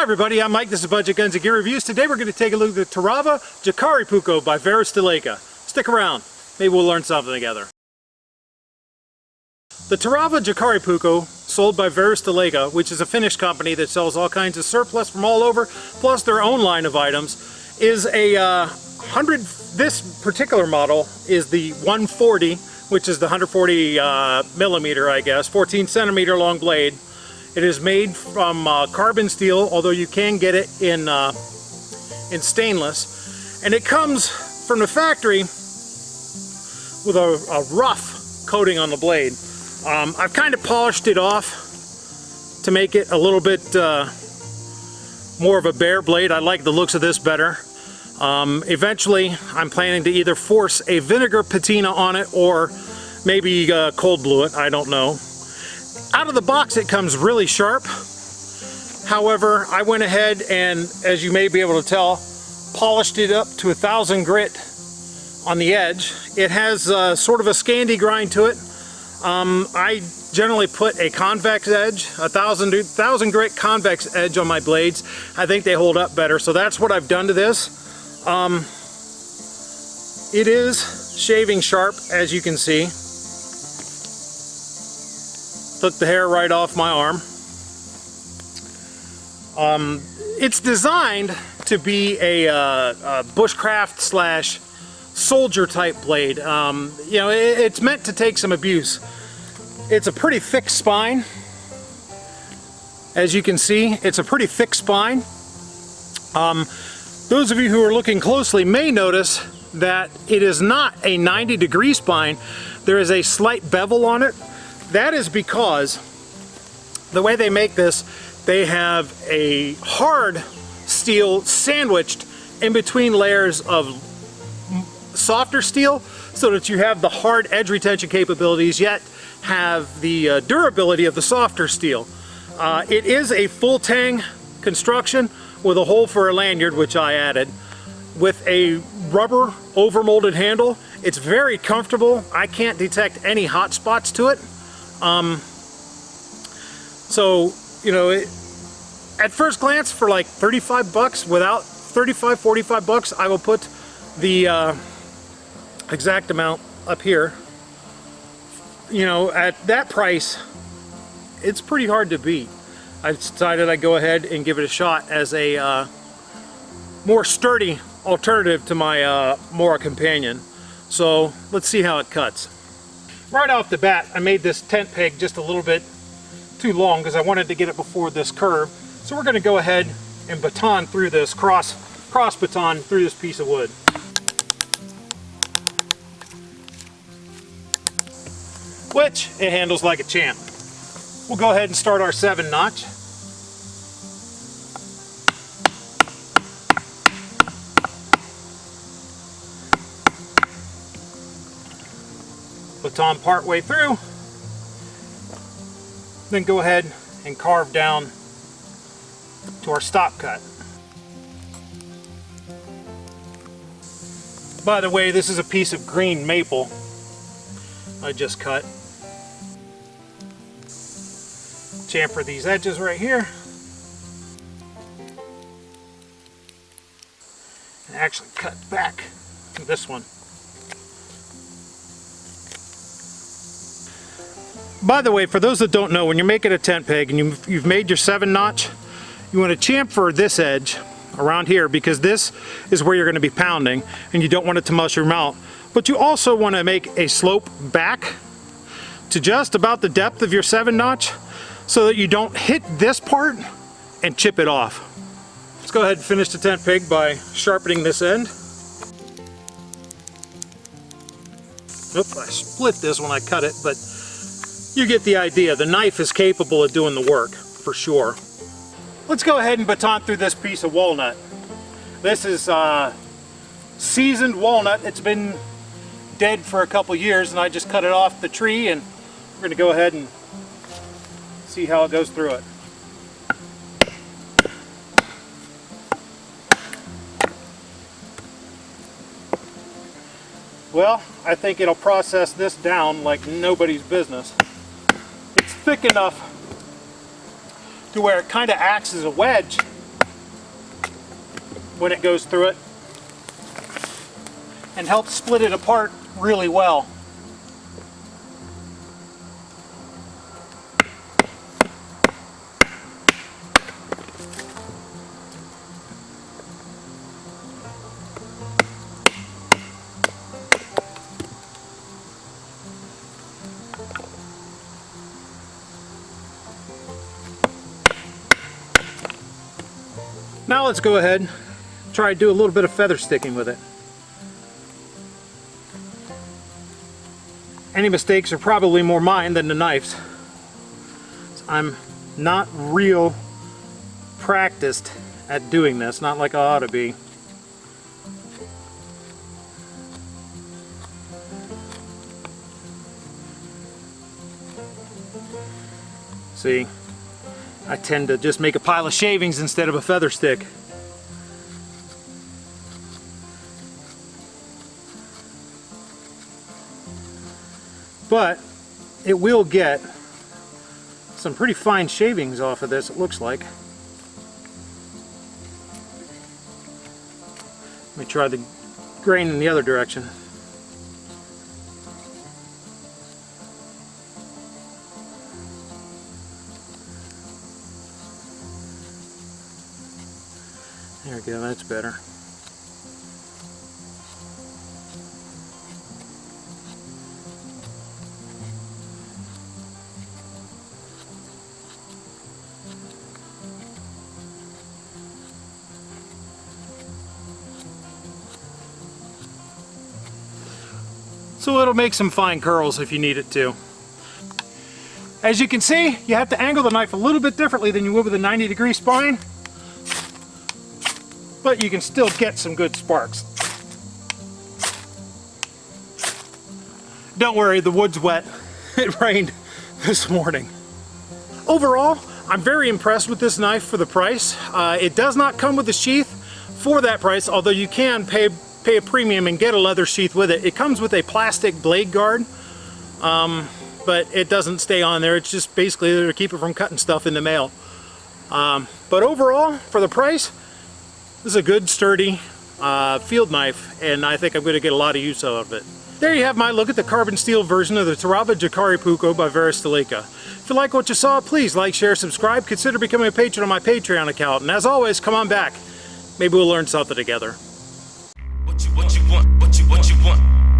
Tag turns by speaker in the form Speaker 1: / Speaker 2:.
Speaker 1: Hi everybody, I'm Mike. This is Budget Guns and Gear Reviews. Today we're going to take a look at the Varusteleka Jaakaripuukko by Varusteleka. Stick around, maybe we'll learn something together. The Varusteleka Jaakaripuukko, sold by Varusteleka, which is a Finnish company that sells all kinds of surplus from all over, plus their own line of items, is a this particular model is the 140, which is the 140 millimeter, I guess, 14 centimeter long blade. It is made from carbon steel, although you can get it in stainless. And it comes from the factory with a rough coating on the blade. I've kind of polished it off to make it a little bit more of a bare blade. I like the looks of this better. Eventually, I'm planning to either force a vinegar patina on it or maybe cold blue it, I don't know. Out of the box it comes really sharp. However, I went ahead and, as you may be able to tell, polished it up to 1000 grit on the edge. It has sort of a Scandi grind to it. I generally put a convex edge, 1000 grit convex edge on my blades. I think they hold up better, so that's what I've done to this. It is shaving sharp, as you can see. Took the hair right off my arm. It's designed to be a bushcraft slash soldier type blade. You know, it's meant to take some abuse. It's a pretty thick spine. As you can see, it's a pretty thick spine. Those of you who are looking closely may notice that it is not a 90-degree spine. There is a slight bevel on it. That is because the way they make this, they have a hard steel sandwiched in between layers of softer steel so that you have the hard edge retention capabilities yet have the durability of the softer steel. It is a full tang construction with a hole for a lanyard, which I added, with a rubber overmolded handle. It's very comfortable. I can't detect any hot spots to it. So, you know, at first glance, for like 35 bucks, without 35, 45 bucks, I will put the exact amount up here. You know, at that price, it's pretty hard to beat. I decided I'd go ahead and give it a shot as a more sturdy alternative to my Mora companion. So let's see how it cuts. Right off the bat, I made this tent peg just a little bit too long because I wanted to get it before this curve. So we're going to go ahead and baton through this, cross baton through this piece of wood. Which it handles like a champ. We'll go ahead and start our 7-notch. Baton part way through, then go ahead and carve down to our stop cut. By the way, this is a piece of green maple I just cut. Chamfer these edges right here, and actually cut back to this one. By the way, for those that don't know, when you're making a tent peg and you've made your 7-notch, you want to chamfer this edge around here because this is where you're going to be pounding and you don't want it to mushroom out. But you also want to make a slope back to just about the depth of your 7-notch so that you don't hit this part and chip it off. Let's go ahead and finish the tent peg by sharpening this end. Oop, I split this when I cut it, but you get the idea. The knife is capable of doing the work, for sure. Let's go ahead and baton through this piece of walnut. This is seasoned walnut. It's been dead for a couple years, and I just cut it off the tree, and we're going to go ahead and see how it goes through it. Well, I think it'll process this down like nobody's business. It's thick enough to where it kind of acts as a wedge when it goes through it, and helps split it apart really well. Now let's go ahead and try to do a little bit of feather sticking with it. Any mistakes are probably more mine than the knife's. I'm not real practiced at doing this, not like I ought to be. See, I tend to just make a pile of shavings instead of a feather stick. But it will get some pretty fine shavings off of this, it looks like. Let me try the grain in the other direction. There we go, that's better. So it'll make some fine curls if you need it to. As you can see, you have to angle the knife a little bit differently than you would with a 90-degree spine, but you can still get some good sparks. Don't worry, the wood's wet. It rained this morning. Overall, I'm very impressed with this knife for the price. It does not come with a sheath for that price, although you can pay a premium and get a leather sheath with it. It comes with a plastic blade guard, but it doesn't stay on there. It's just basically there to keep it from cutting stuff in the mail. But overall, for the price, this is a good, sturdy field knife, and I think I'm going to get a lot of use out of it. There you have my look at the carbon steel version of the Varusteleka Jaakaripuukko by Varusteleka. If you like what you saw, please like, share, subscribe, consider becoming a patron on my Patreon account, and as always, come on back. Maybe we'll learn something together. What you want?